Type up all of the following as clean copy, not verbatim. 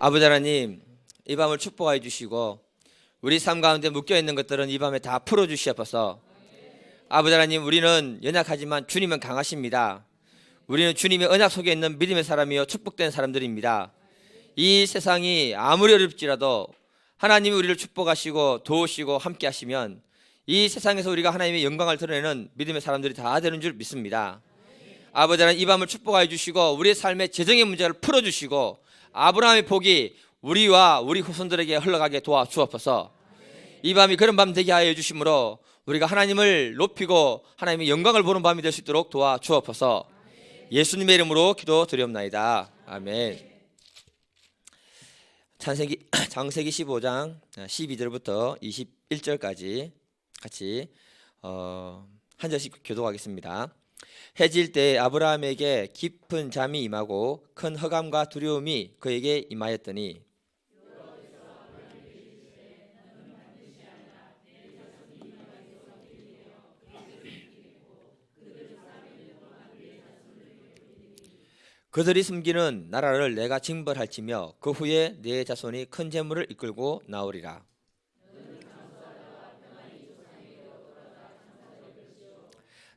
아버지 하나님, 이 밤을 축복하여 주시고 우리 삶 가운데 묶여있는 것들은 이 밤에 다 풀어주시옵소서. 아버지 하나님, 우리는 연약하지만 주님은 강하십니다. 우리는 주님의 언약 속에 있는 믿음의 사람이요 축복된 사람들입니다. 이 세상이 아무리 어렵지라도 하나님이 우리를 축복하시고 도우시고 함께 하시면 이 세상에서 우리가 하나님의 영광을 드러내는 믿음의 사람들이 다 되는 줄 믿습니다. 아버지 하나님, 이 밤을 축복하여 주시고 우리의 삶의 재정의 문제를 풀어주시고 아브라함의 복이 우리와 우리 후손들에게 흘러가게 도와주옵소서. 이 밤이 그런 밤 되게 하여 주심으로 우리가 하나님을 높이고 하나님의 영광을 보는 밤이 될 수 있도록 도와주옵소서. 예수님의 이름으로 기도드리옵나이다. 아멘. 창세기 15장 12절부터 21절까지 같이 한 절씩 교독하겠습니다. 해질 때 아브라함에게 깊은 잠이 임하고 큰 허감과 두려움이 그에게 임하였더니 그들이 숨기는 나라를 내가 징벌할지며 그 후에 내 자손이 큰 재물을 이끌고 나오리라.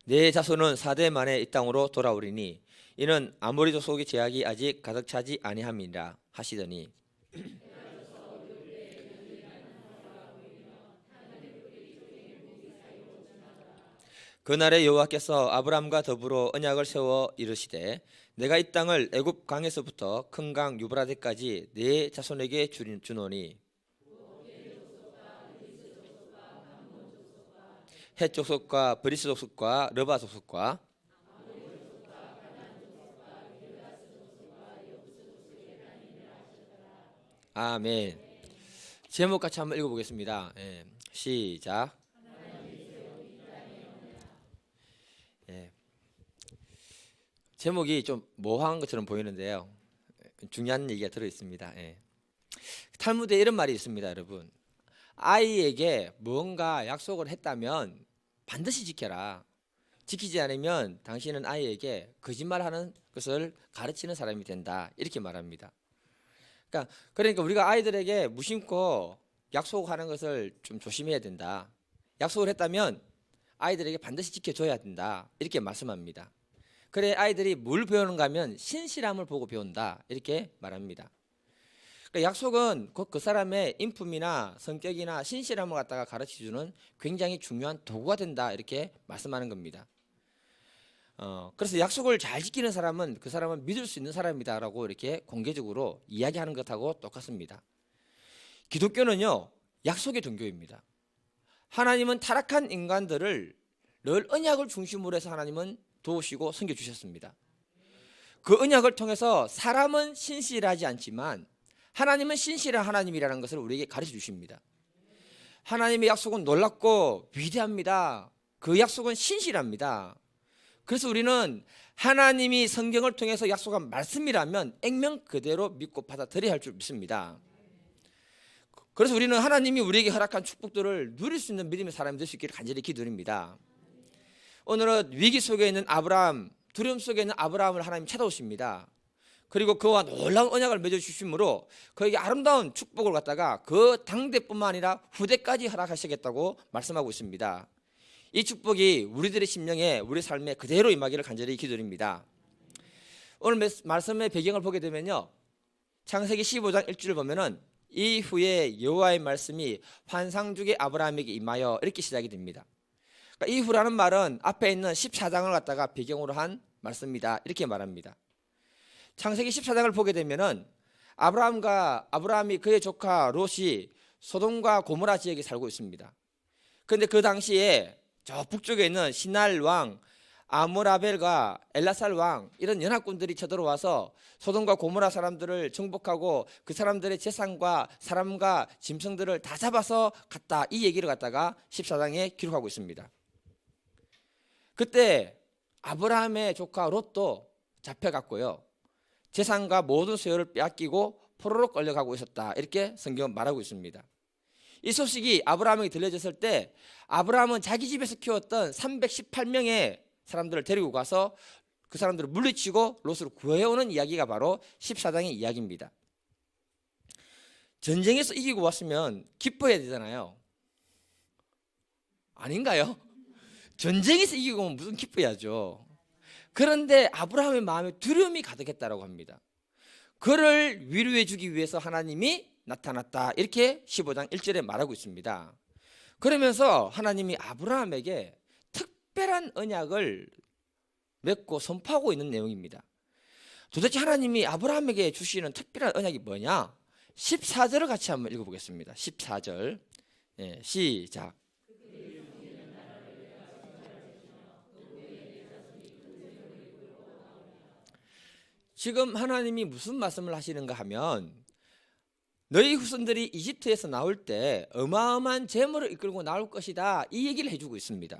내 자손은 4대 만에 이 땅으로 돌아오리니 이는 아모리 족속의 제약이 아직 가득 차지 아니함이라 하시더니 그날에 여호와께서 아브람과 더불어 언약을 세워 이르시되 내가 이 땅을 애굽 강에서부터 큰 강 유브라데까지 네 자손에게 주노니 헷 족속과 브리스 족속과 르바 족속과 아멘. 제목 같이 한번 읽어보겠습니다. 시작. 제목이 좀 모호한 것처럼 보이는데요, 중요한 얘기가 들어있습니다. 탈무드에 이런 말이 있습니다. 여러분, 아이에게 무언가 약속을 했다면 반드시 지켜라. 지키지 않으면 당신은 아이에게 거짓말하는 것을 가르치는 사람이 된다, 이렇게 말합니다. 그러니까 우리가 아이들에게 무심코 약속하는 것을 좀 조심해야 된다. 약속을 했다면 아이들에게 반드시 지켜줘야 된다, 이렇게 말씀합니다. 그래 아이들이 뭘 배우는가 하면 신실함을 보고 배운다, 이렇게 말합니다. 그러니까 약속은 그 사람의 인품이나 성격이나 신실함을 갖다가 가르쳐주는 굉장히 중요한 도구가 된다, 이렇게 말씀하는 겁니다. 그래서 약속을 잘 지키는 사람은 그 사람은 믿을 수 있는 사람이다라고 이렇게 공개적으로 이야기하는 것하고 똑같습니다. 기독교는요, 약속의 종교입니다. 하나님은 타락한 인간들을 늘 언약을 중심으로 해서 하나님은 도우시고 섬겨주셨습니다. 그 언약을 통해서 사람은 신실하지 않지만 하나님은 신실한 하나님이라는 것을 우리에게 가르쳐 주십니다. 하나님의 약속은 놀랍고 위대합니다. 그 약속은 신실합니다. 그래서 우리는 하나님이 성경을 통해서 약속한 말씀이라면 액면 그대로 믿고 받아들여야 할 줄 믿습니다. 그래서 우리는 하나님이 우리에게 허락한 축복들을 누릴 수 있는 믿음의 사람이 될 수 있기를 간절히 기도드립니다. 오늘은 위기 속에 있는 아브라함, 두려움 속에 있는 아브라함을 하나님 찾아오십니다. 그리고 그와 놀라운 언약을 맺어주심으로 그에게 아름다운 축복을 갖다가 그 당대뿐만 아니라 후대까지 허락하시겠다고 말씀하고 있습니다. 이 축복이 우리들의 심령에, 우리 삶에 그대로 임하기를 간절히 기도드립니다. 오늘 말씀의 배경을 보게 되면요, 창세기 15장 1절을 보면은 이후에 여호와의 말씀이 환상중에 아브라함에게 임하여 이렇게 시작이 됩니다. 이후라는 말은 앞에 있는 14장을 갖다가 배경으로 한 말씀이다, 이렇게 말합니다. 창세기 14장을 보게 되면은 아브라함이 그의 조카 롯이 소돔과 고모라 지역에 살고 있습니다. 그런데 그 당시에 저 북쪽에 있는 시날 왕 아므라벨과 엘라살 왕, 이런 연합군들이 쳐들어와서 소돔과 고모라 사람들을 정복하고 그 사람들의 재산과 사람과 짐승들을 다 잡아서 갔다, 이 얘기를 갖다가 14장에 기록하고 있습니다. 그때 아브라함의 조카 롯도 잡혀갔고요, 재산과 모든 소유를 빼앗기고 포로로 끌려가고 있었다, 이렇게 성경은 말하고 있습니다. 이 소식이 아브라함에게 들려졌을 때 아브라함은 자기 집에서 키웠던 318명의 사람들을 데리고 가서 그 사람들을 물리치고 롯을 구해오는 이야기가 바로 14장의 이야기입니다. 전쟁에서 이기고 왔으면 기뻐해야 되잖아요. 아닌가요? 전쟁에서 이기고 오면 무슨 기뻐해야죠. 그런데 아브라함의 마음에 두려움이 가득했다라고 합니다. 그를 위로해 주기 위해서 하나님이 나타났다, 이렇게 15장 1절에 말하고 있습니다. 그러면서 하나님이 아브라함에게 특별한 언약을 맺고 선포하고 있는 내용입니다. 도대체 하나님이 아브라함에게 주시는 특별한 언약이 뭐냐? 14절을 같이 한번 읽어보겠습니다. 14절 시작. 지금 하나님이 무슨 말씀을 하시는가 하면, 너희 후손들이 이집트에서 나올 때 어마어마한 재물을 이끌고 나올 것이다, 이 얘기를 해주고 있습니다.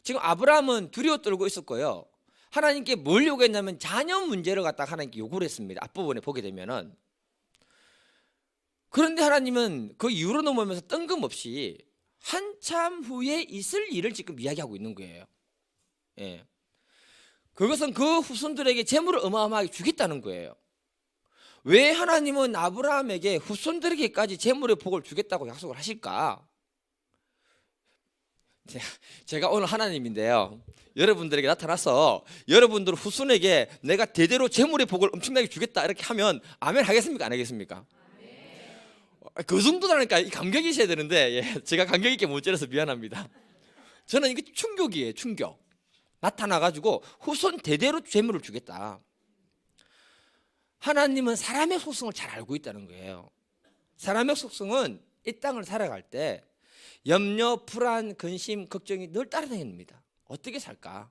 지금 아브라함은 두려워 떨고 있었고요, 하나님께 뭘 요구했냐면 자녀 문제를 갖다가 하나님께 요구를 했습니다. 앞부분에 보게 되면은. 그런데 하나님은 그 이유로 넘어오면서 뜬금없이 한참 후에 있을 일을 지금 이야기하고 있는 거예요. 예. 그것은 그 후손들에게 재물을 어마어마하게 주겠다는 거예요. 왜 하나님은 아브라함에게 후손들에게까지 재물의 복을 주겠다고 약속을 하실까? 제가 오늘 하나님인데요, 여러분들에게 나타나서 여러분들 후손에게 내가 대대로 재물의 복을 엄청나게 주겠다 이렇게 하면 아멘 하겠습니까? 안 하겠습니까? 그 정도라니까 이 감격이 있어야 되는데, 제가 감격 있게 못 전해서 미안합니다. 저는 이게 충격이에요. 충격. 나타나가지고 후손 대대로 재물을 주겠다. 하나님은 사람의 속성을 잘 알고 있다는 거예요. 사람의 속성은 이 땅을 살아갈 때 염려, 불안, 근심, 걱정이 늘 따라다닙니다. 어떻게 살까?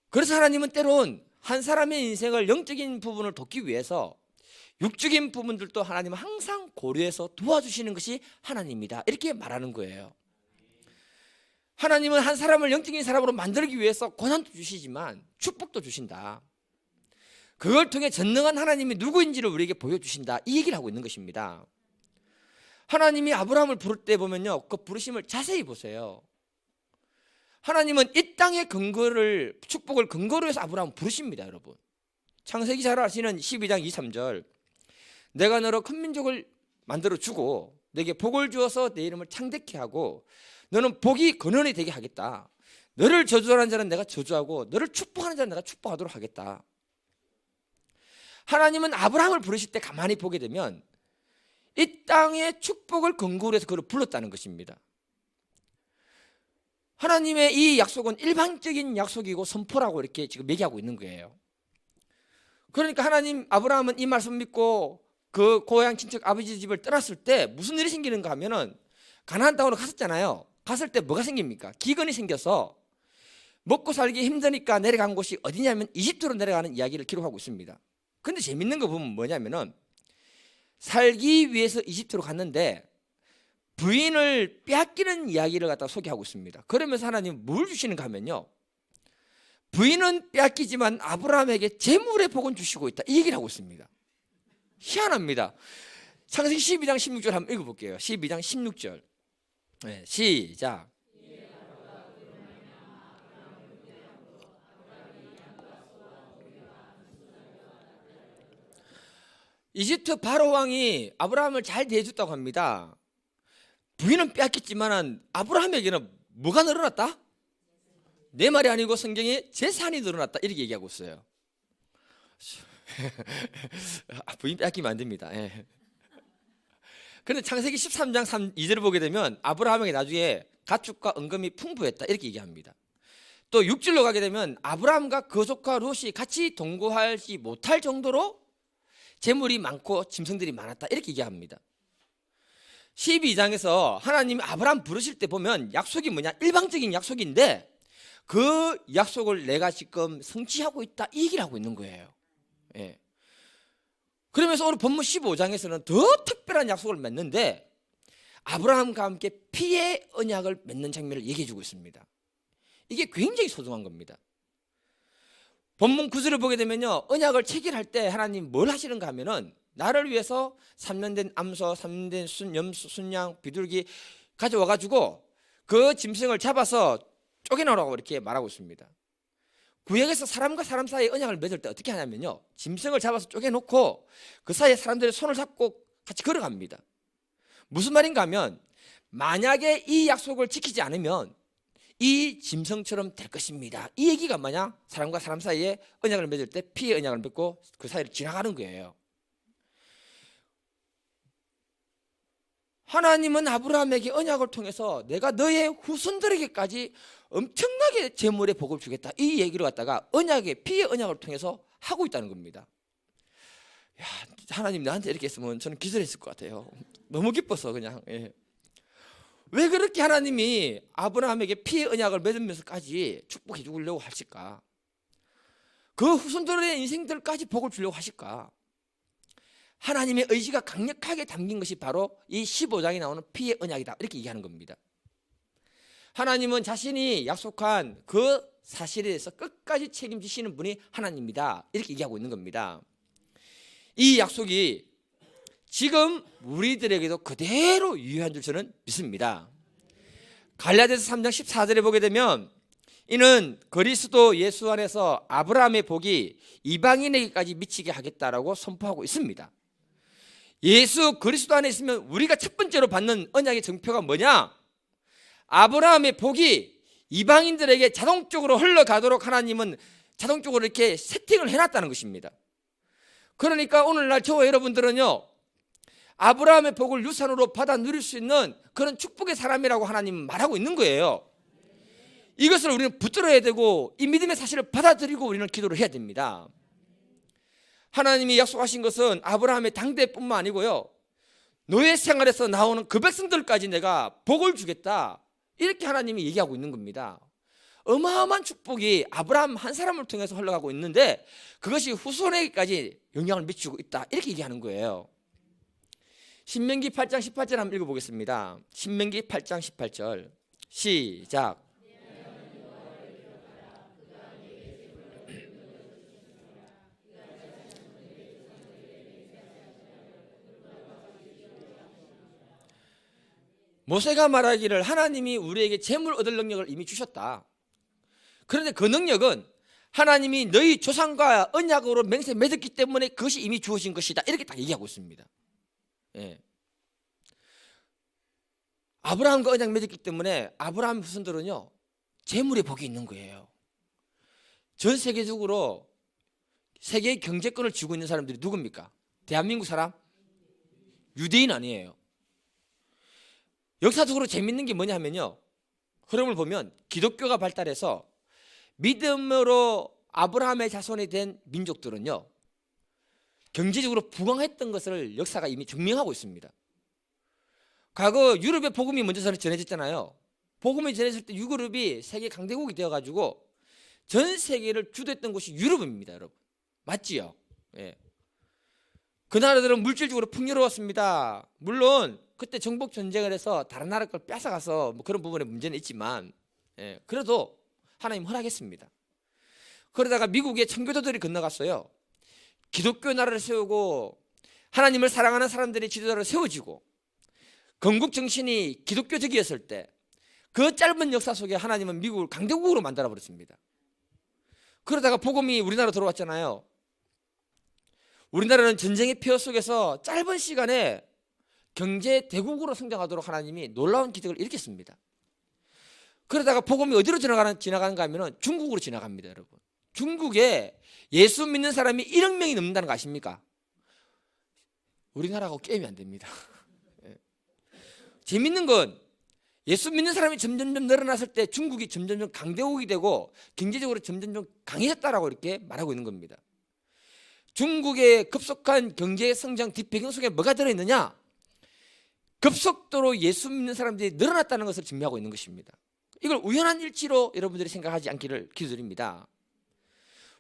그래서 하나님은 때론 한 사람의 인생을 영적인 부분을 돕기 위해서 육적인 부분들도 하나님은 항상 고려해서 도와주시는 것이 하나님이다, 이렇게 말하는 거예요. 하나님은 한 사람을 영적인 사람으로 만들기 위해서 고난도 주시지만 축복도 주신다. 그걸 통해 전능한 하나님이 누구인지를 우리에게 보여주신다, 이 얘기를 하고 있는 것입니다. 하나님이 아브라함을 부를 때 보면요, 그 부르심을 자세히 보세요. 하나님은 이 땅의 근거를, 축복을 근거로 해서 아브라함을 부르십니다. 여러분, 창세기 잘 아시는 12장 2, 3절, 내가 너로 큰 민족을 만들어 주고 내게 복을 주어서 내 이름을 창대케 하고 너는 복이 근원이 되게 하겠다. 너를 저주하는 자는 내가 저주하고 너를 축복하는 자는 내가 축복하도록 하겠다. 하나님은 아브라함을 부르실 때 가만히 보게 되면 이 땅의 축복을 근거로 해서 그를 불렀다는 것입니다. 하나님의 이 약속은 일반적인 약속이고 선포라고 이렇게 지금 얘기하고 있는 거예요. 그러니까 하나님, 아브라함은 이 말씀 믿고 그 고향 친척 아버지 집을 떠났을 때 무슨 일이 생기는가 하면은, 가나안 땅으로 갔었잖아요. 갔을 때 뭐가 생깁니까? 기근이 생겨서 먹고 살기 힘드니까 내려간 곳이 어디냐면 이집트로 내려가는 이야기를 기록하고 있습니다. 근데 재밌는 거 보면 뭐냐면은, 살기 위해서 이집트로 갔는데 부인을 빼앗기는 이야기를 갖다 소개하고 있습니다. 그러면서 하나님 뭘 주시는가 하면요, 부인은 빼앗기지만 아브라함에게 재물의 복은 주시고 있다, 이 얘기를 하고 있습니다. 희한합니다. 창세기 12장 16절 한번 읽어볼게요. 12장 16절 시작. 이집트 바로 왕이 아브라함을 잘 대해줬다고 합니다. 부인은 빼앗겼지만 아브라함에게는 뭐가 늘어났다? 내 말이 아니고 성경에 재산이 늘어났다, 이렇게 얘기하고 있어요. 부인 빼앗기면 안 됩니다. 그런데 창세기 13장 2절을 보게 되면 아브라함에게 나중에 가축과 은금이 풍부했다, 이렇게 얘기합니다. 또 6절로 가게 되면 아브라함과 그속과 롯이 같이 동거하지 못할 정도로 재물이 많고 짐승들이 많았다, 이렇게 얘기합니다. 12장에서 하나님이 아브라함 부르실 때 보면 약속이 뭐냐? 일방적인 약속인데 그 약속을 내가 지금 성취하고 있다, 이 얘기를 하고 있는 거예요. 그러면서 오늘 본문 15장에서는 더 특별한 약속을 맺는데 아브라함과 함께 피의 언약을 맺는 장면을 얘기해 주고 있습니다. 이게 굉장히 소중한 겁니다. 본문 9절을 보게 되면요, 언약을 체결할 때 하나님 뭘 하시는가 하면은, 나를 위해서 3년 된 암소, 3년 된 염소, 순양, 비둘기 가져와 가지고 그 짐승을 잡아서 쪼개놓으라고 이렇게 말하고 있습니다. 구약에서 사람과 사람 사이에 언약을 맺을 때 어떻게 하냐면요, 짐승을 잡아서 쪼개놓고 그 사이에 사람들의 손을 잡고 같이 걸어갑니다. 무슨 말인가 하면, 만약에 이 약속을 지키지 않으면 이 짐승처럼 될 것입니다. 이 얘기가 뭐냐? 사람과 사람 사이에 언약을 맺을 때 피의 언약을 맺고 그 사이를 지나가는 거예요. 하나님은 아브라함에게 언약을 통해서 내가 너의 후손들에게까지 엄청나게 재물의 복을 주겠다, 이 얘기를 갖다가 언약의 피의 언약을 통해서 하고 있다는 겁니다. 야, 하나님 나한테 이렇게 했으면 저는 기절했을 것 같아요. 너무 기뻐서 그냥. 예. 왜 그렇게 하나님이 아브라함에게 피의 언약을 맺으면서까지 축복해 주려고 하실까? 그 후손들의 인생들까지 복을 주려고 하실까? 하나님의 의지가 강력하게 담긴 것이 바로 이 15장에 나오는 피의 언약이다, 이렇게 얘기하는 겁니다. 하나님은 자신이 약속한 그 사실에 대해서 끝까지 책임지시는 분이 하나님이다, 이렇게 얘기하고 있는 겁니다. 이 약속이 지금 우리들에게도 그대로 유효한 줄 저는 믿습니다. 갈라디아서 3장 14절에 보게 되면, 이는 그리스도 예수 안에서 아브라함의 복이 이방인에게까지 미치게 하겠다라고 선포하고 있습니다. 예수 그리스도 안에 있으면 우리가 첫 번째로 받는 언약의 증표가 뭐냐? 아브라함의 복이 이방인들에게 자동적으로 흘러가도록 하나님은 자동적으로 이렇게 세팅을 해놨다는 것입니다. 그러니까 오늘날 저와 여러분들은요, 아브라함의 복을 유산으로 받아 누릴 수 있는 그런 축복의 사람이라고 하나님은 말하고 있는 거예요. 이것을 우리는 붙들어야 되고 이 믿음의 사실을 받아들이고 우리는 기도를 해야 됩니다. 하나님이 약속하신 것은 아브라함의 당대뿐만 아니고요, 노예 생활에서 나오는 그 백성들까지 내가 복을 주겠다, 이렇게 하나님이 얘기하고 있는 겁니다. 어마어마한 축복이 아브라함 한 사람을 통해서 흘러가고 있는데 그것이 후손에게까지 영향을 미치고 있다, 이렇게 얘기하는 거예요. 신명기 8장 18절 한번 읽어보겠습니다. 신명기 8장 18절 시작. 모세가 말하기를 하나님이 우리에게 재물 얻을 능력을 이미 주셨다. 그런데 그 능력은 하나님이 너희 조상과 언약으로 맹세 맺었기 때문에 그것이 이미 주어진 것이다, 이렇게 딱 얘기하고 있습니다. 예. 아브라함과 언약 맺었기 때문에 아브라함 후손들은요, 재물의 복이 있는 거예요. 전 세계적으로 세계의 경제권을 쥐고 있는 사람들이 누굽니까? 대한민국 사람? 유대인 아니에요. 역사적으로 재밌는 게 뭐냐 하면요, 흐름을 보면 기독교가 발달해서 믿음으로 아브라함의 자손이 된 민족들은요, 경제적으로 부강했던 것을 역사가 이미 증명하고 있습니다. 과거 유럽의 복음이 먼저 전해졌잖아요. 복음이 전해질 때 유럽이 세계 강대국이 되어가지고 전 세계를 주도했던 곳이 유럽입니다, 여러분. 맞지요? 예. 그 나라들은 물질적으로 풍요로웠습니다. 물론 그때 정복 전쟁을 해서 다른 나라 걸 뺏어가서 뭐 그런 부분에 문제는 있지만, 예, 그래도 하나님 허락했습니다. 그러다가 미국의 청교도들이 건너갔어요. 기독교 나라를 세우고 하나님을 사랑하는 사람들이 지도자로 세워지고 건국 정신이 기독교적이었을 때 그 짧은 역사 속에 하나님은 미국을 강대국으로 만들어 버렸습니다. 그러다가 복음이 우리나라로 들어왔잖아요. 우리나라는 전쟁의 폐허 속에서 짧은 시간에 경제 대국으로 성장하도록 하나님이 놀라운 기적을 일으켰습니다. 그러다가 복음이 어디로 지나가는가 하면 중국으로 지나갑니다, 여러분. 중국에 예수 믿는 사람이 1억 명이 넘는다는 거 아십니까? 우리나라하고 게임이 안 됩니다. 재밌는 건 예수 믿는 사람이 점점점 늘어났을 때 중국이 점점점 강대국이 되고 경제적으로 점점점 강해졌다라고 이렇게 말하고 있는 겁니다. 중국의 급속한 경제 성장 뒷배경 속에 뭐가 들어있느냐? 급속도로 예수 믿는 사람들이 늘어났다는 것을 증명하고 있는 것입니다. 이걸 우연한 일치로 여러분들이 생각하지 않기를 기도드립니다.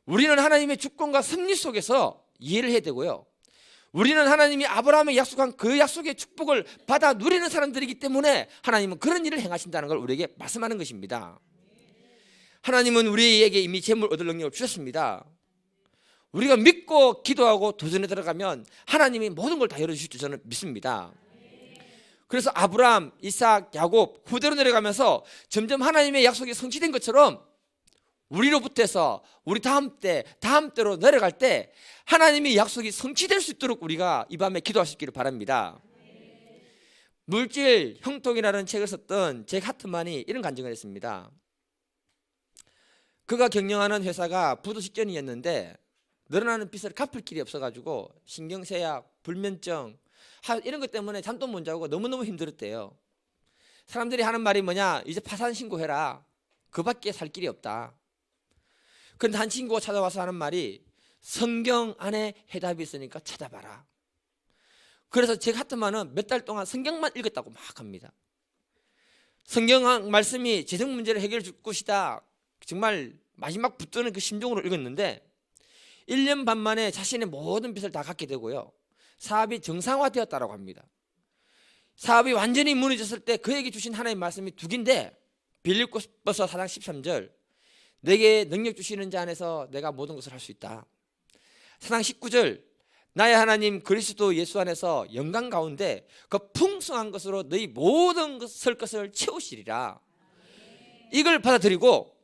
우리는 하나님의 주권과 섭리 속에서 이해를 해야 되고요, 우리는 하나님이 아브라함에 약속한 그 약속의 축복을 받아 누리는 사람들이기 때문에 하나님은 그런 일을 행하신다는 걸 우리에게 말씀하는 것입니다. 하나님은 우리에게 이미 재물 얻을 능력을 주셨습니다. 우리가 믿고 기도하고 도전에 들어가면 하나님이 모든 걸 다 열어주실 줄 저는 믿습니다. 그래서 아브라함, 이삭, 야곱 후대로 내려가면서 점점 하나님의 약속이 성취된 것처럼 우리로부터 해서 우리 다음 때로 내려갈 때 하나님의 약속이 성취될 수 있도록 우리가 이 밤에 기도할 수 있기를 바랍니다. 물질 형통이라는 책을 썼던 잭 하트만이 이런 간증을 했습니다. 그가 경영하는 회사가 부도 직전이었는데 늘어나는 빚을 갚을 길이 없어가지고 신경쇠약, 불면증 이런 것 때문에 잠도 못 자고 너무너무 힘들었대요. 사람들이 하는 말이 뭐냐, 이제 파산 신고해라, 그밖에 살 길이 없다. 그런데 한 친구가 찾아와서 하는 말이, 성경 안에 해답이 있으니까 찾아봐라. 그래서 잭 하트만은 몇 달 동안 성경만 읽었다고 막 합니다. 성경 말씀이 재정 문제를 해결해 줄 것이다, 정말 마지막 붙드는 그 심정으로 읽었는데 1년 반 만에 자신의 모든 빚을 다 갚게 되고요, 사업이 정상화되었다고 합니다. 사업이 완전히 무너졌을 때 그에게 주신 하나님의 말씀이 두 개인데, 빌립보서 4장 13절, 내게 능력 주시는 자 안에서 내가 모든 것을 할 수 있다. 4장 19절, 나의 하나님 그리스도 예수 안에서 영광 가운데 그 풍성한 것으로 너희 모든 것을 채우시리라. 이걸 받아들이고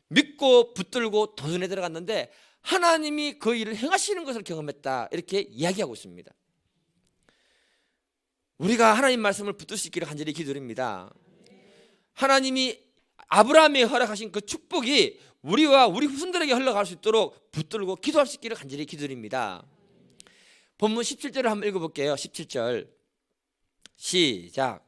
믿고 붙들고 도전에 들어갔는데 하나님이 그 일을 행하시는 것을 경험했다, 이렇게 이야기하고 있습니다. 우리가 하나님 말씀을 붙들 수 있기를 간절히 기도드립니다. 하나님이 아브라함이 허락하신 그 축복이 우리와 우리 후손들에게 흘러갈 수 있도록 붙들고 기도할 수 있기를 간절히 기도드립니다. 본문 17절을 한번 읽어볼게요. 17절 시작.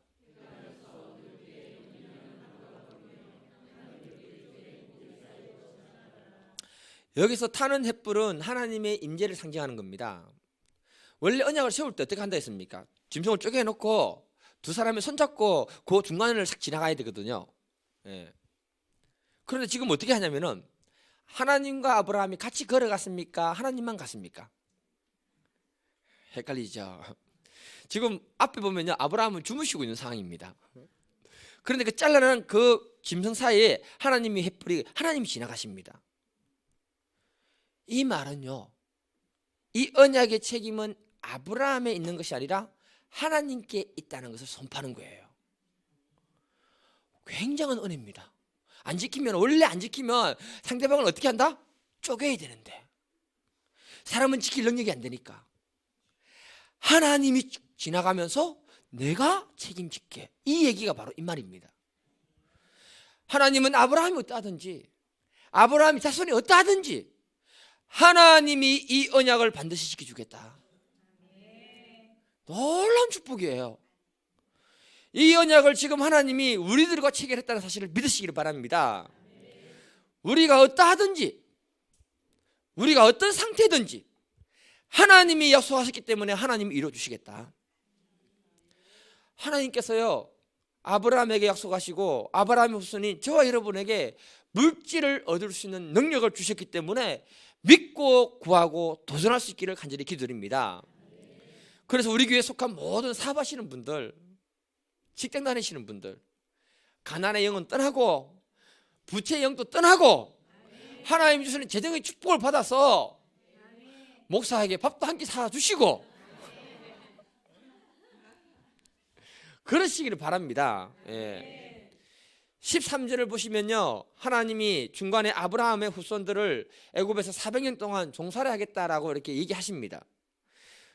여기서 타는 횃불은 하나님의 임재를 상징하는 겁니다. 원래 언약을 세울 때 어떻게 한다 했습니까? 짐승을 쪼개놓고 두 사람이 손잡고 그 중간을 싹 지나가야 되거든요. 예. 그런데 지금 어떻게 하냐면은, 하나님과 아브라함이 같이 걸어갔습니까? 하나님만 갔습니까? 헷갈리죠. 지금 앞에 보면요, 아브라함은 주무시고 있는 상황입니다. 그런데 그 잘라낸 그 짐승 사이에 하나님이 횃불이, 하나님이 지나가십니다. 이 말은요, 이 언약의 책임은 아브라함에 있는 것이 아니라 하나님께 있다는 것을 선포하는 거예요. 굉장한 은혜입니다. 안 지키면, 원래 안 지키면 상대방을 어떻게 한다? 쪼개야 되는데 사람은 지킬 능력이 안 되니까 하나님이 지나가면서 내가 책임질게, 이 얘기가 바로 이 말입니다. 하나님은 아브라함이 어떠하든지, 아브라함이 자손이 어떠하든지 하나님이 이 언약을 반드시 지켜주겠다. 놀라운 축복이에요. 이 언약을 지금 하나님이 우리들과 체결했다는 사실을 믿으시기를 바랍니다. 우리가 어떠하든지, 우리가 어떤 상태든지 하나님이 약속하셨기 때문에 하나님이 이루어주시겠다. 하나님께서요, 아브라함에게 약속하시고 아브라함의 후손인 저와 여러분에게 물질을 얻을 수 있는 능력을 주셨기 때문에 믿고 구하고 도전할 수 있기를 간절히 기도드립니다. 그래서 우리 교회에 속한 모든 사업하시는 분들, 직장 다니시는 분들, 가난의 영은 떠나고 부채의 영도 떠나고 하나님 주시는 재정의 축복을 받아서 목사에게 밥도 한 끼 사주시고 그러시기를 바랍니다. 예. 13절을 보시면요, 하나님이 중간에 아브라함의 후손들을 애굽에서 400년 동안 종살이 하겠다라고 이렇게 얘기하십니다.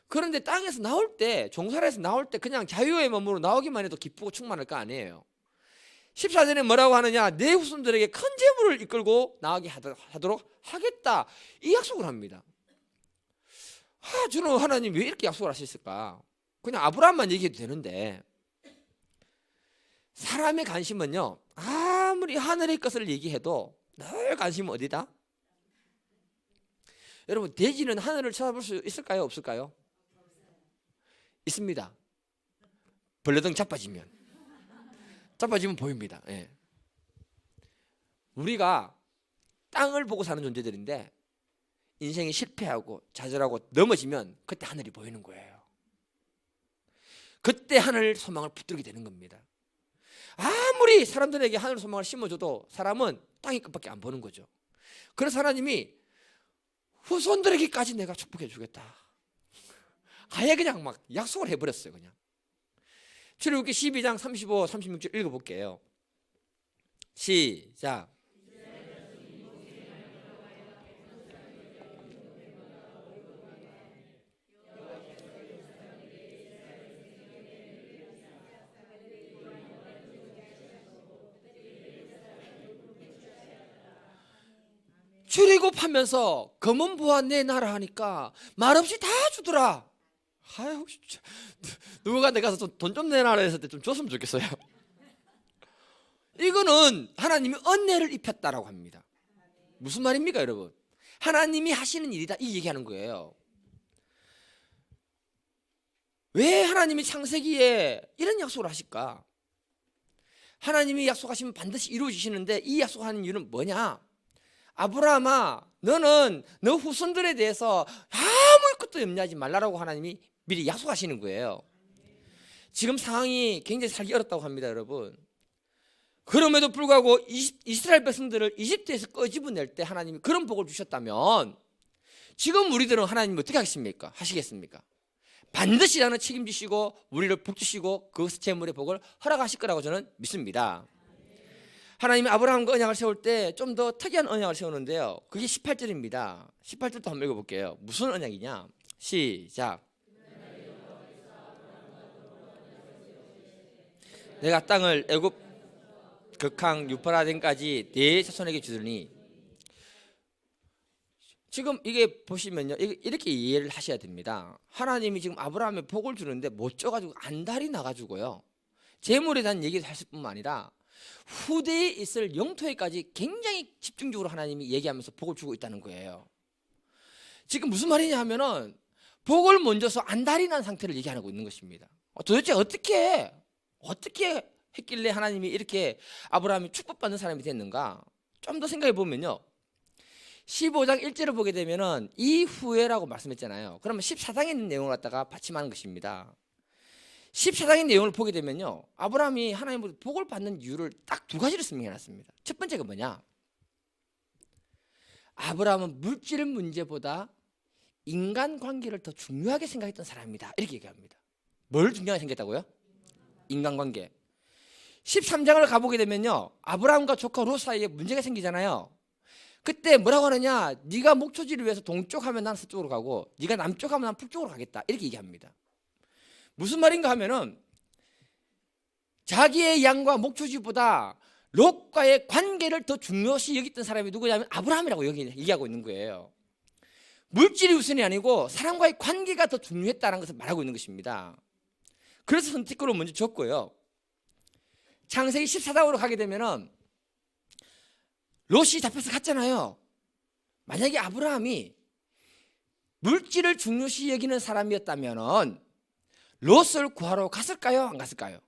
그런데 땅에서 나올 때, 종살이에서 나올 때 그냥 자유의 몸으로 나오기만 해도 기쁘고 충만할 거 아니에요. 14절에 뭐라고 하느냐, 내 후손들에게 큰 재물을 이끌고 나가게 하도록 하겠다, 이 약속을 합니다. 저는 하나님 왜 이렇게 약속을 하셨을까? 그냥 아브라함만 얘기해도 되는데, 사람의 관심은요, 아무리 하늘의 것을 얘기해도 늘 관심은 어디다? 여러분, 돼지는 하늘을 쳐다볼 수 있을까요? 없을까요? 있습니다. 벌레등 자빠지면 보입니다. 예. 우리가 땅을 보고 사는 존재들인데 인생이 실패하고 좌절하고 넘어지면 그때 하늘이 보이는 거예요. 그때 하늘 소망을 붙들게 되는 겁니다. 아무리 사람들에게 하늘 소망을 심어줘도 사람은 땅의 끝밖에 안 보는 거죠. 그래서 하나님이 후손들에게까지 내가 축복해 주겠다, 아예 그냥 막 약속을 해버렸어요. 그냥. 출애굽기 12장 35, 36절 읽어볼게요. 시작. 출급하면서 검은 보화 내놔라 하니까 말없이 다 주더라. 아유, 진짜. 누가 내 가서 돈 좀 내놔라 했을 때 좀 줬으면 좋겠어요. 이거는 하나님이 은혜를 입혔다라고 합니다. 무슨 말입니까, 여러분? 하나님이 하시는 일이다, 이 얘기하는 거예요. 왜 하나님이 창세기에 이런 약속을 하실까? 하나님이 약속하시면 반드시 이루어지시는데 이 약속하는 이유는 뭐냐? 아브라함아, 너는 너 후손들에 대해서 아무것도 염려하지 말라라고 하나님이 미리 약속하시는 거예요. 지금 상황이 굉장히 살기 어렵다고 합니다, 여러분. 그럼에도 불구하고 이스라엘 백성들을 이집트에서 끄집어낼 때 하나님이 그런 복을 주셨다면 지금 우리들은 하나님이 어떻게 하시겠습니까? 반드시 나는 책임지시고 우리를 복주시고 그 재물의 복을 허락하실 거라고 저는 믿습니다. 하나님이 아브라함과 언약을 세울 때 좀 더 특이한 언약을 세우는데요, 그게 18절입니다 18절도 한번 읽어볼게요. 무슨 언약이냐? 시작. 내가 땅을 애굽 극항 유프라데까지 네 자손에게 주더니, 지금 이게 보시면요, 이렇게 이해를 하셔야 됩니다. 하나님이 지금 아브라함에 복을 주는데 못 줘가지고 안달이 나가지고요, 재물에 대한 얘기를 하실 뿐만 아니라 후대에 있을 영토에까지 굉장히 집중적으로 하나님이 얘기하면서 복을 주고 있다는 거예요. 지금 무슨 말이냐 하면은 복을 먼저 서 안달이 난 상태를 얘기하고 있는 것입니다. 도대체 어떻게 했길래 하나님이 이렇게 아브라함이 축복받는 사람이 됐는가? 좀 더 생각해 보면요, 15장 1절을 보게 되면은 이후에라고 말씀했잖아요. 그러면 14장에 있는 내용을 갖다가 받침하는 것입니다. 14장의 내용을 보게 되면요, 아브라함이 하나님으로부터 복을 받는 이유를 딱 두 가지로 설명해놨습니다. 첫 번째가 뭐냐? 아브라함은 물질 문제보다 인간관계를 더 중요하게 생각했던 사람이다, 이렇게 얘기합니다. 뭘 중요하게 생각했다고요? 인간관계. 13장을 가보게 되면요, 아브라함과 조카 롯 사이에 문제가 생기잖아요. 그때 뭐라고 하느냐? 네가 목초지를 위해서 동쪽 하면 난 서쪽으로 가고 네가 남쪽 하면 난 북쪽으로 가겠다, 이렇게 얘기합니다. 무슨 말인가 하면은 자기의 양과 목초지보다 롯과의 관계를 더 중요시 여겼던 사람이 누구냐면 아브라함이라고 얘기하고 있는 거예요. 물질이 우선이 아니고 사람과의 관계가 더 중요했다는 것을 말하고 있는 것입니다. 그래서 선택권을 먼저 줬고요, 창세기 14장으로 가게 되면은 롯이 잡혀서 갔잖아요. 만약에 아브라함이 물질을 중요시 여기는 사람이었다면은 롯을 구하러 갔을까요? 안 갔을까요?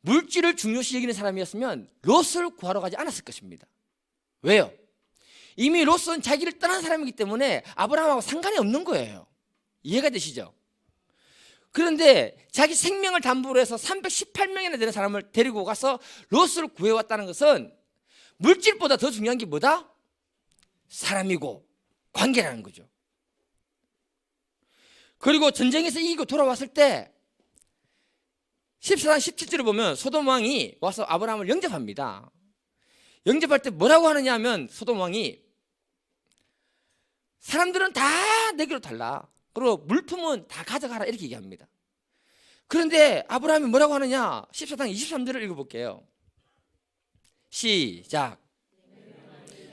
물질을 중요시 여기는 사람이었으면 롯을 구하러 가지 않았을 것입니다. 왜요? 이미 롯은 자기를 떠난 사람이기 때문에 아브라함하고 상관이 없는 거예요. 이해가 되시죠? 그런데 자기 생명을 담보로 해서 318명이나 되는 사람을 데리고 가서 롯을 구해왔다는 것은 물질보다 더 중요한 게 뭐다? 사람이고 관계라는 거죠. 그리고 전쟁에서 이기고 돌아왔을 때 14장 17절을 보면 소돔 왕이 와서 아브라함을 영접합니다. 영접할 때 뭐라고 하느냐 하면 소돔 왕이 사람들은 다 내게로 달라, 그리고 물품은 다 가져가라, 이렇게 얘기합니다. 그런데 아브라함이 뭐라고 하느냐? 14장 23절을 읽어볼게요. 시작.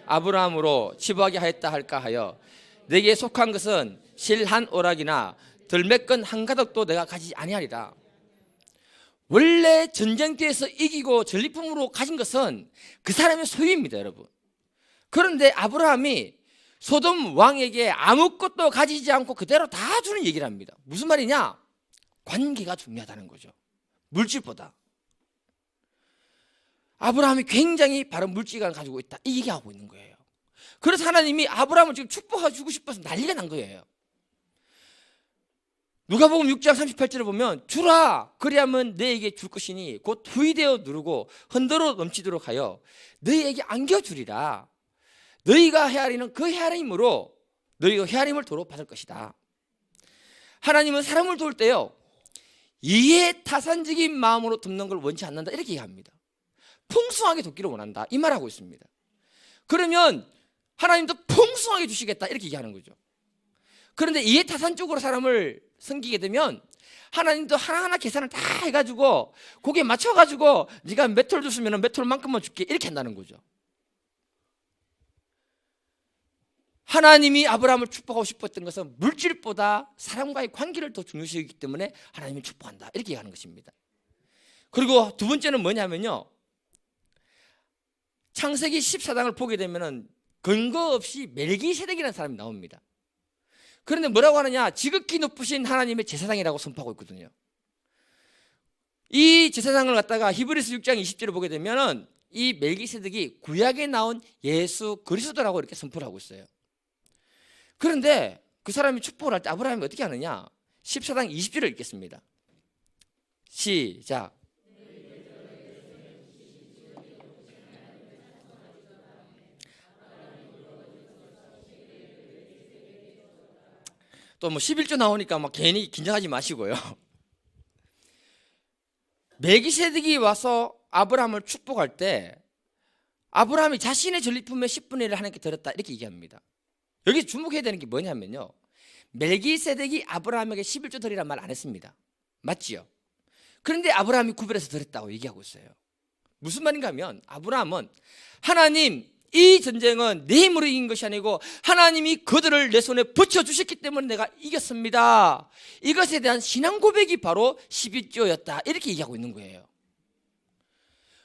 아브라함으로 치부하게 하였다 할까 하여 내게 속한 것은 실 한 오락이나 들매끈 한 가닥도 내가 가지지 아니하리라. 원래 전쟁터에서 이기고 전리품으로 가진 것은 그 사람의 소유입니다, 여러분. 그런데 아브라함이 소돔 왕에게 아무것도 가지지 않고 그대로 다 주는 얘기를 합니다. 무슨 말이냐? 관계가 중요하다는 거죠, 물질보다. 아브라함이 굉장히 바른 물질관을 가지고 있다, 이 얘기하고 있는 거예요. 그래서 하나님이 아브라함을 지금 축복해 주고 싶어서 난리가 난 거예요. 누가복음 6장 38절을 보면 주라 그리하면 너에게 줄 것이니 곧 후이되어 누르고 흔들어 넘치도록 하여 너희에게 안겨주리라. 너희가 헤아리는 그 헤아림으로 너희가 헤아림을 도로 받을 것이다. 하나님은 사람을 도울 때요, 이해타산적인 마음으로 돕는 걸 원치 않는다, 이렇게 얘기합니다. 풍성하게 돕기를 원한다, 이 말하고 있습니다. 그러면 하나님도 풍성하게 주시겠다, 이렇게 얘기하는 거죠. 그런데 이해타산적으로 사람을 섬기게 되면 하나님도 하나하나 계산을 다 해가지고 거기에 맞춰가지고 네가 몇 톨 줬으면 몇 톨만큼만 줄게 이렇게 한다는 거죠. 하나님이 아브라함을 축복하고 싶었던 것은 물질보다 사람과의 관계를 더 중요시 여기기 때문에 하나님이 축복한다 이렇게 얘기하는 것입니다. 그리고 두 번째는 뭐냐면요, 창세기 14장을 보게 되면 근거 없이 멜기세덱이라는 사람이 나옵니다. 그런데 뭐라고 하느냐, 지극히 높으신 하나님의 제사장이라고 선포하고 있거든요. 이 제사장을 갖다가 히브리서 6장 20절을 보게 되면 이 멜기세덱이 구약에 나온 예수 그리스도라고 이렇게 선포를 하고 있어요. 그런데 그 사람이 축복을 할 때 아브라함이 어떻게 하느냐, 14장 20절을 읽겠습니다. 시작. 또 뭐 11조 나오니까 막 괜히 긴장하지 마시고요. 멜기세덱이 와서 아브라함을 축복할 때 아브라함이 자신의 전리품의 10분의 1을 하나님께 드렸다 이렇게 얘기합니다. 여기 주목해야 되는 게 뭐냐면요, 멜기세덱이 아브라함에게 11조 드리란 말 안 했습니다. 맞지요? 그런데 아브라함이 구별해서 드렸다고 얘기하고 있어요. 무슨 말인가 하면 아브라함은 하나님, 이 전쟁은 내 힘으로 이긴 것이 아니고 하나님이 그들을 내 손에 붙여주셨기 때문에 내가 이겼습니다. 이것에 대한 신앙 고백이 바로 11조였다 이렇게 얘기하고 있는 거예요.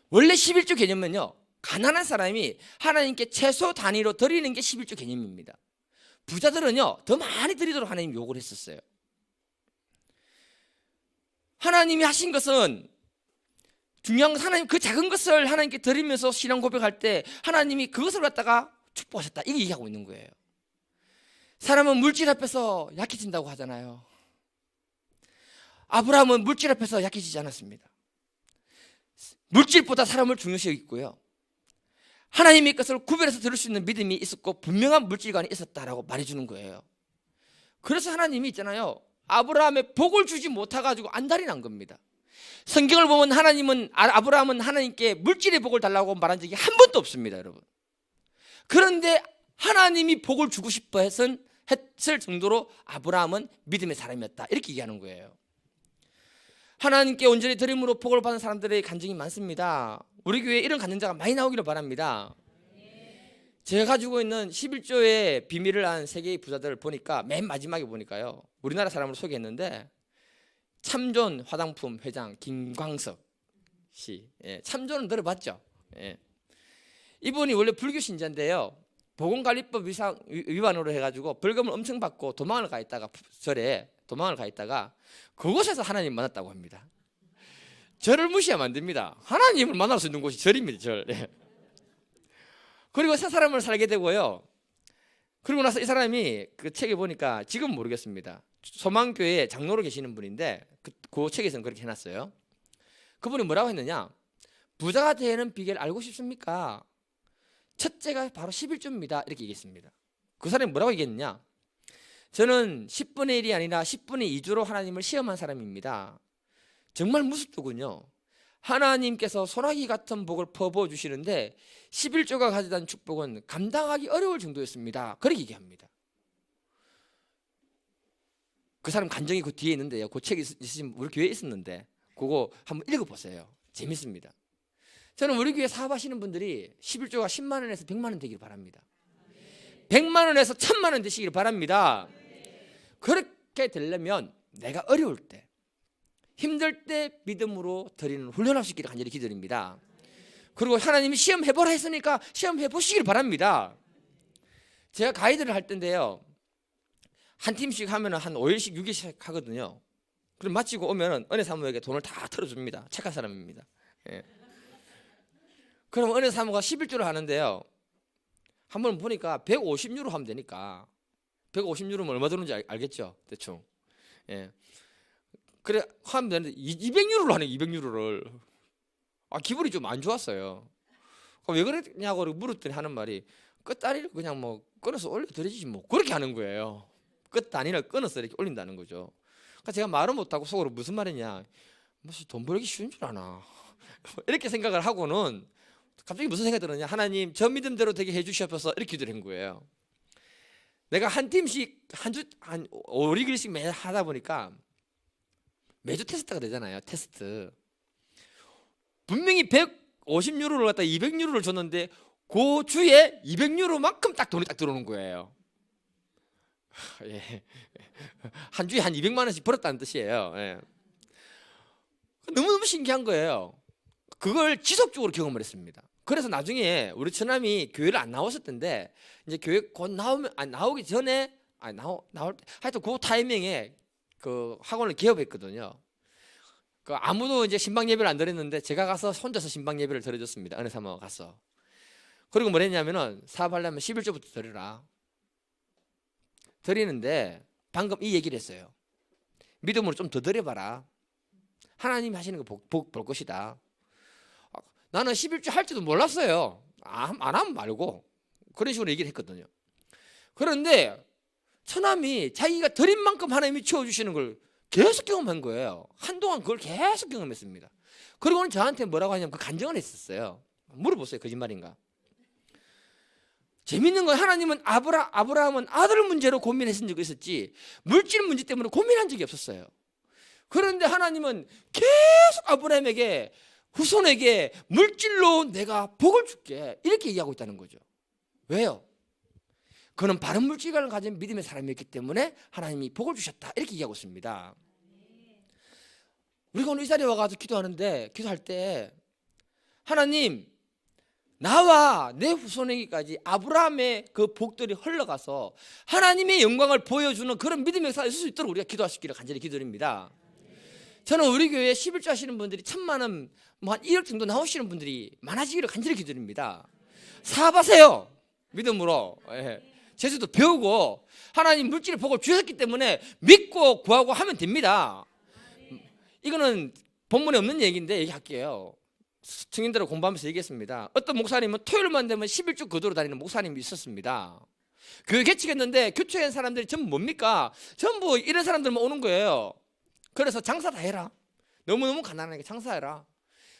원래 11조 개념은요, 가난한 사람이 하나님께 최소 단위로 드리는 게 11조 개념입니다. 부자들은요 더 많이 드리도록 하나님 요구를 했었어요. 하나님이 하신 것은 중요한 것은 하나님 그 작은 것을 하나님께 드리면서 신앙 고백할 때 하나님이 그것을 갖다가 축복하셨다 이게 얘기하고 있는 거예요. 사람은 물질 앞에서 약해진다고 하잖아요. 아브라함은 물질 앞에서 약해지지 않았습니다. 물질보다 사람을 중요시 여겼고요, 하나님의 것을 구별해서 들을 수 있는 믿음이 있었고 분명한 물질관이 있었다라고 말해주는 거예요. 그래서 하나님이 있잖아요, 아브라함의 복을 주지 못해가지고 안달이 난 겁니다. 성경을 보면 하나님은 아브라함은 하나님께 물질의 복을 달라고 말한 적이 한 번도 없습니다, 여러분. 그런데 하나님이 복을 주고 싶어 했을 정도로 아브라함은 믿음의 사람이었다 이렇게 얘기하는 거예요. 하나님께 온전히 드림으로 복을 받은 사람들의 간증이 많습니다. 우리 교회에 이런 간증자가 많이 나오기를 바랍니다. 제가 가지고 있는 11조의 비밀을 안 세계의 부자들을 보니까 맨 마지막에 보니까요, 우리나라 사람을 소개했는데 참존 화장품 회장 김광석 씨, 참존은 들어봤죠? 이분이 원래 불교 신자인데요, 보건관리법 위반으로 해가지고 벌금을 엄청 받고 도망을 가 있다가 절에 도망을 가 있다가 그곳에서 하나님 만났다고 합니다. 절을 무시하면 안 됩니다. 하나님을 만날 수 있는 곳이 절입니다, 절. 그리고 세 사람을 살게 되고요. 그리고 나서 이 사람이 그 책에 보니까 지금 모르겠습니다. 소망교회 장로로 계시는 분인데 그 책에서는 그렇게 해놨어요. 그분이 뭐라고 했느냐, 부자가 되는 비결 알고 싶습니까? 첫째가 바로 11조입니다 이렇게 얘기했습니다. 그 사람이 뭐라고 얘기했느냐, 저는 10분의 1이 아니라 10분의 2주로 하나님을 시험한 사람입니다. 정말 무섭더군요. 하나님께서 소나기 같은 복을 퍼부어 주시는데 11조가 가져다 축복은 감당하기 어려울 정도였습니다. 그렇게 얘기합니다. 그 사람 간증이 그 뒤에 있는데요, 그 책이 있으시면 우리 교회에 있었는데 그거 한번 읽어보세요. 재밌습니다. 저는 우리 교회 사업하시는 분들이 11조가 10만 원에서 100만 원 되기를 바랍니다. 100만 원에서 1000만 원 되시기를 바랍니다. 그렇게 되려면 내가 어려울 때, 힘들 때 믿음으로 드리는 훈련할 수 있기를 간절히 기도드립니다. 그리고 하나님이 시험해보라 했으니까 시험해보시길 바랍니다. 제가 가이드를 할 때인데요, 한 팀씩 하면 한 5일씩 6일씩 하거든요. 그럼 마치고 오면 은혜 사모에게 돈을 다 털어줍니다. 착한 사람입니다. 그럼 은혜 사모가 11조를 하는데요, 한번 보니까 150유로 하면 되니까 150유로면 얼마 드는지 알겠죠? 대충. 그래 하면 되는데 200유로를 하네. 200유로를. 기분이 좀 안 좋았어요. 왜 그러냐고 물었더니 하는 말이 끝다리를 그냥 뭐 끊어서 올려드리지 뭐 그렇게 하는 거예요. 끝단위를 끊어서 이렇게 올린다는 거죠. 그러니까 제가 말은 못하고 속으로 무슨 말이냐, 무슨 돈 벌기 쉬운 줄 아나 이렇게 생각을 하고는 갑자기 무슨 생각이 들었냐, 하나님 저 믿음대로 되게 해주시옵소서 이렇게 기도를 한 거예요. 내가 한 팀씩 한 5, 6일씩 매일 하다 보니까 매주 테스트가 되잖아요. 테스트. 분명히 150유로를 갖다 200유로를 줬는데 그 주에 200유로만큼 딱 돈이 딱 들어오는 거예요. 예. 한 주에 한 200만 원씩 벌었다는 뜻이에요. 예. 너무너무 신기한 거예요. 그걸 지속적으로 경험을 했습니다. 그래서 나중에 우리 처남이 교회를 안 나왔을 텐데 이제 교회 곧 나오기 전에 나올 때 하여튼 그 타이밍에 그 학원을 개업했거든요. 그 아무도 이제 신방 예배를 안 드렸는데 제가 가서 혼자서 신방 예배를 드려줬습니다. 은혜 삼아 가서. 그리고 뭐 했냐면은 사업하려면 11조부터 드려라. 드리는데 방금 이 얘기를 했어요. 믿음으로 좀 더 드려봐라. 하나님이 하시는 거 복 볼 것이다. 나는 11조 할지도 몰랐어요. 안 하면 말고. 그런 식으로 얘기를 했거든요. 그런데 처남이 자기가 드린 만큼 하나님이 채워주시는 걸 계속 경험한 거예요. 한동안 그걸 계속 경험했습니다. 그리고는 저한테 뭐라고 하냐면 그 간증을 했었어요. 물어보세요. 거짓말인가? 재밌는 건 하나님은 아브라함은 아들 문제로 고민했은 적이 있었지 물질 문제 때문에 고민한 적이 없었어요. 그런데 하나님은 계속 아브라함에게 후손에게 물질로 내가 복을 줄게 이렇게 얘기하고 있다는 거죠. 왜요? 그는 바른 물질관을 가진 믿음의 사람이었기 때문에 하나님이 복을 주셨다 이렇게 얘기하고 있습니다. 우리가 오늘 이 자리에 와가지고 기도할 때 하나님 나와 내 후손에게까지 아브라함의 그 복들이 흘러가서 하나님의 영광을 보여주는 그런 믿음의 역사가 있을 수 있도록 우리가 기도하시기를 간절히 기도드립니다. 저는 우리 교회에 11조 하시는 분들이 1,000만 원, 뭐 한 1억 정도 나오시는 분들이 많아지기를 간절히 기도드립니다. 사업하세요. 믿음으로. 예. 제주도 배우고 하나님 물질의 복을 주셨기 때문에 믿고 구하고 하면 됩니다. 이거는 본문에 없는 얘기인데 얘기할게요. 증인들하고 공부하면서 얘기했습니다. 어떤 목사님은 토요일만 되면 11주 거두러 다니는 목사님이 있었습니다. 교회 개척했는데 교회한 사람들이 전부 뭡니까? 전부 이런 사람들만 오는 거예요. 그래서 장사 다 해라. 너무너무 가난하게 장사해라.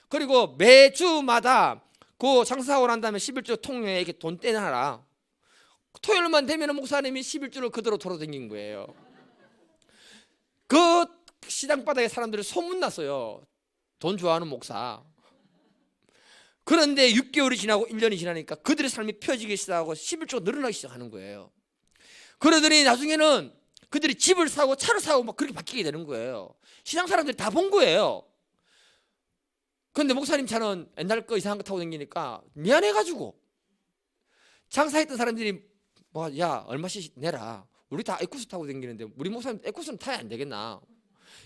그리고 매주마다 그 장사하고 난 다음에 11주 통영에 이렇게 돈 떼놔라. 토요일만 되면 목사님이 11주를 그대로 돌아다닌 거예요. 그 시장바닥에 사람들이 소문났어요. 돈 좋아하는 목사. 그런데 6개월이 지나고 1년이 지나니까 그들의 삶이 펴지기 시작하고 11조가 늘어나기 시작하는 거예요. 그러더니 나중에는 그들이 집을 사고 차를 사고 막 그렇게 바뀌게 되는 거예요. 시장 사람들이 다 본 거예요. 그런데 목사님 차는 옛날 거 이상한 거 타고 다니니까 미안해가지고 장사했던 사람들이 뭐 야 얼마씩 내라. 우리 다 에쿠스 타고 다니는데 우리 목사님 에쿠스는 타야 안 되겠나.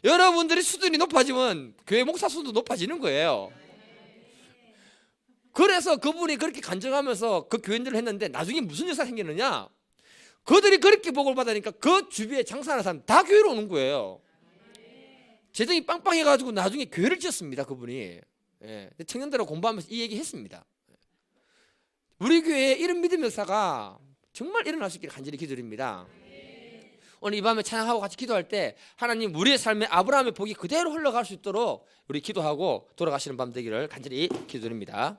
여러분들이 수준이 높아지면 교회 목사 수도 높아지는 거예요. 그래서 그분이 그렇게 간증하면서 그 교인들을 했는데 나중에 무슨 역사가 생기느냐, 그들이 그렇게 복을 받으니까 그 주위에 장사하는 사람 다 교회로 오는 거예요. 재정이 빵빵해가지고 나중에 교회를 지었습니다. 그분이. 예. 청년들하고 공부하면서 이 얘기 했습니다. 우리 교회에 이런 믿음 역사가 정말 일어날 수 있기를 간절히 기도드립니다. 오늘 이 밤에 찬양하고 같이 기도할 때 하나님 우리의 삶에 아브라함의 복이 그대로 흘러갈 수 있도록 우리 기도하고 돌아가시는 밤 되기를 간절히 기도드립니다.